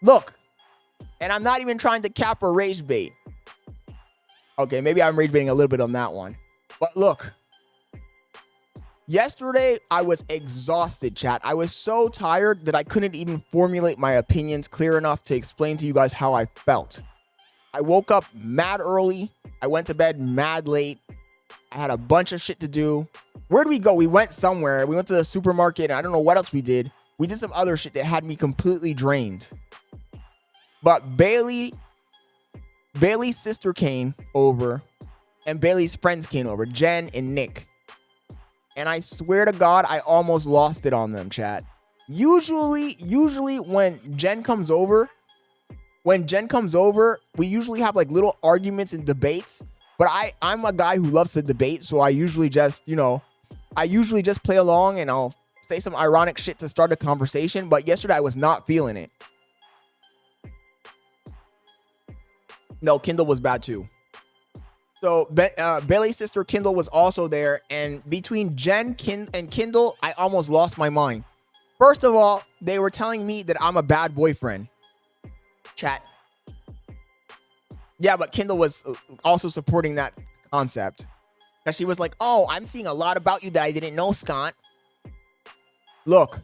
Look, and I'm not even trying to cap or rage bait. Okay, maybe I'm rage baiting a little bit on that one. But look, yesterday I was exhausted, chat. I was so tired that I couldn't even formulate my opinions clear enough to explain to you guys how I felt. I woke up mad early. I went to bed mad late. I had a bunch of shit to do. Where did we go? We went somewhere. We went to the supermarket. And I don't know what else we did. We did some other shit that had me completely drained. But Bailey's sister came over. And Bailey's friends came over. Jen and Nick. And I swear to God, I almost lost it on them, chat. Usually when Jen comes over, we usually have like little arguments and debates. But I'm a guy who loves to debate, so I usually just play along and I'll say some ironic shit to start a conversation. But yesterday I was not feeling it. No, Kindle was bad too. So Bailey's sister Kindle was also there, and between Jen and Kindle, I almost lost my mind. First of all, they were telling me that I'm a bad boyfriend. Chat. Yeah, but Kindle was also supporting that concept. Because she was like, oh, I'm seeing a lot about you that I didn't know, Scott. Look,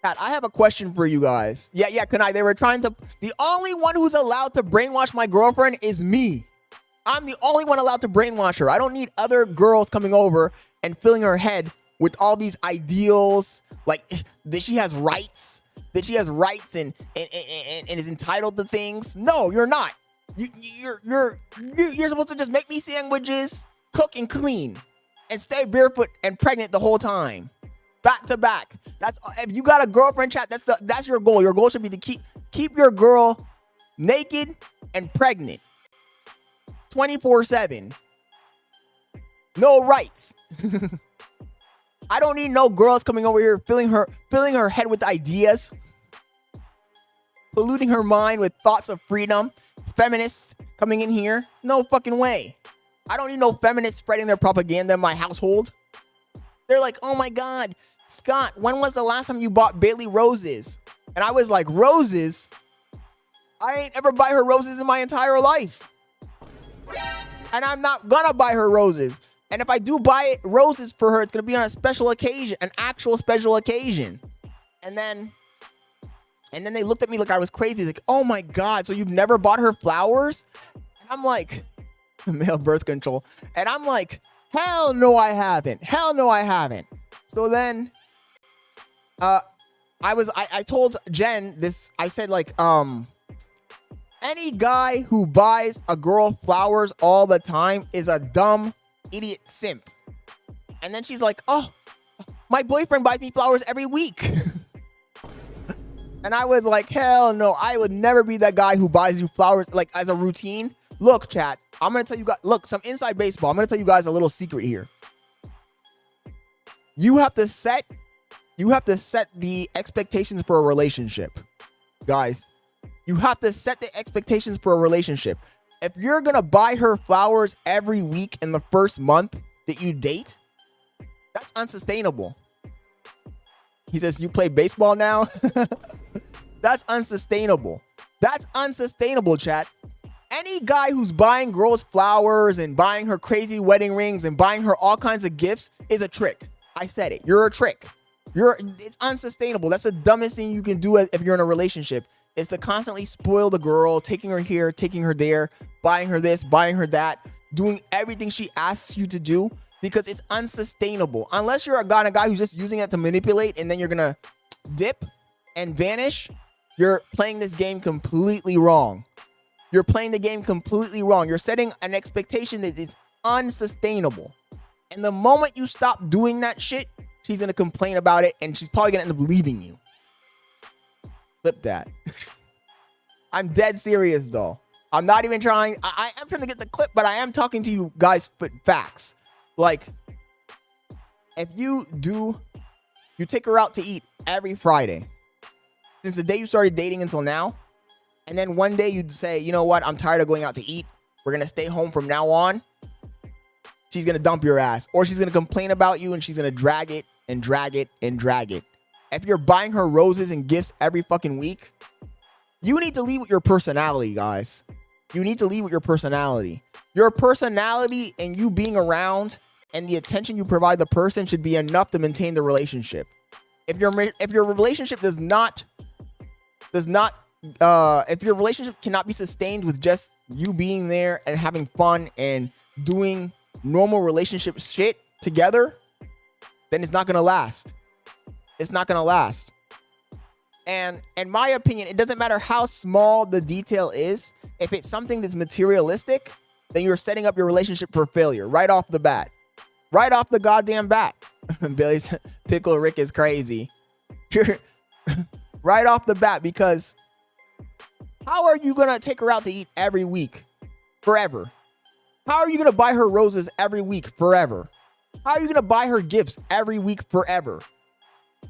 chat, I have a question for you guys. Yeah, Kunai, they were trying to... The only one who's allowed to brainwash my girlfriend is me. I'm the only one allowed to brainwash her. I don't need other girls coming over and filling her head with all these ideals, like that she has rights, and is entitled to things. No, you're not. You're supposed to just make me sandwiches, cook and clean, and stay barefoot and pregnant the whole time, back to back. That's if you got a girlfriend, chat. That's your goal. Your goal should be to keep your girl naked and pregnant, 24/7. No rights. I don't need no girls coming over here filling her head with ideas, polluting her mind with thoughts of freedom. Feminists coming in here. No fucking way. I don't need no feminists spreading their propaganda in my household. They're like, oh my God, Scott, when was the last time you bought Bailey roses? And I was like, roses? I ain't ever buy her roses in my entire life. And I'm not gonna buy her roses. And if I do buy roses for her, it's gonna be on a special occasion, an actual special occasion. And then they looked at me like I was crazy. Like, oh my God, so you've never bought her flowers? And I'm like, male birth control. And I'm like, hell no, I haven't. Hell no, I haven't. So then, I told Jen this. I said like, any guy who buys a girl flowers all the time is a dumb idiot simp. And then she's like, oh, my boyfriend buys me flowers every week. And I was like, hell no, I would never be that guy who buys you flowers like as a routine. Look, chat, I'm going to tell you guys, look, some inside baseball. I'm going to tell you guys a little secret here. You have to set the expectations for a relationship. Guys, you have to set the expectations for a relationship. If you're going to buy her flowers every week in the first month that you date, that's unsustainable. He says, you play baseball now? That's unsustainable. That's unsustainable, chat. Any guy who's buying girls flowers and buying her crazy wedding rings and buying her all kinds of gifts is a trick. I said it. You're a trick. It's unsustainable. That's the dumbest thing you can do if you're in a relationship, is to constantly spoil the girl, taking her here, taking her there, buying her this, buying her that, doing everything she asks you to do, because it's unsustainable. Unless you're a guy who's just using it to manipulate and then you're going to dip and vanish, you're playing this game completely wrong. You're playing the game completely wrong. You're setting an expectation that is unsustainable. And the moment you stop doing that shit, she's going to complain about it and she's probably going to end up leaving you. Flip that. I'm dead serious though. I'm not even trying. I am trying to get the clip, but I am talking to you guys for facts. Like, if you take her out to eat every Friday, since the day you started dating until now, and then one day you'd say, you know what, I'm tired of going out to eat. We're going to stay home from now on. She's going to dump your ass, or she's going to complain about you and she's going to drag it and drag it and drag it. If you're buying her roses and gifts every fucking week, You need to lead with your personality, guys. You need to lead with your personality. Your personality and you being around and the attention you provide the person should be enough to maintain the relationship. If your relationship if your relationship cannot be sustained with just you being there and having fun and doing normal relationship shit together, then it's not gonna last. It's not gonna last. And in my opinion, it doesn't matter how small the detail is. If it's something that's materialistic, then you're setting up your relationship for failure right off the bat. Right off the goddamn bat. Billy's Pickle Rick is crazy. Right off the bat, because how are you going to take her out to eat every week? Forever. How are you going to buy her roses every week? Forever. How are you going to buy her gifts every week? Forever.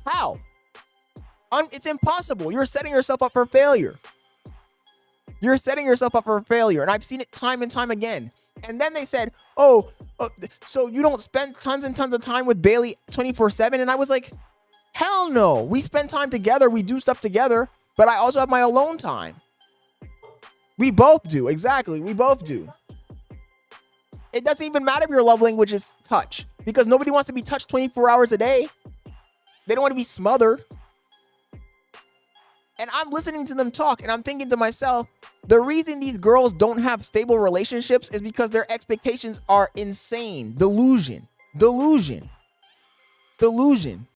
How? It's impossible. You're setting yourself up for failure. You're setting yourself up for failure. And I've seen it time and time again. And then they said, so you don't spend tons and tons of time with Bailey 24/7? And I was like, hell no. We spend time together. We do stuff together. But I also have my alone time. We both do. Exactly. We both do. It doesn't even matter if your love language is touch. Because nobody wants to be touched 24 hours a day. They don't want to be smothered. And I'm listening to them talk and I'm thinking to myself, the reason these girls don't have stable relationships is because their expectations are insane. Delusion.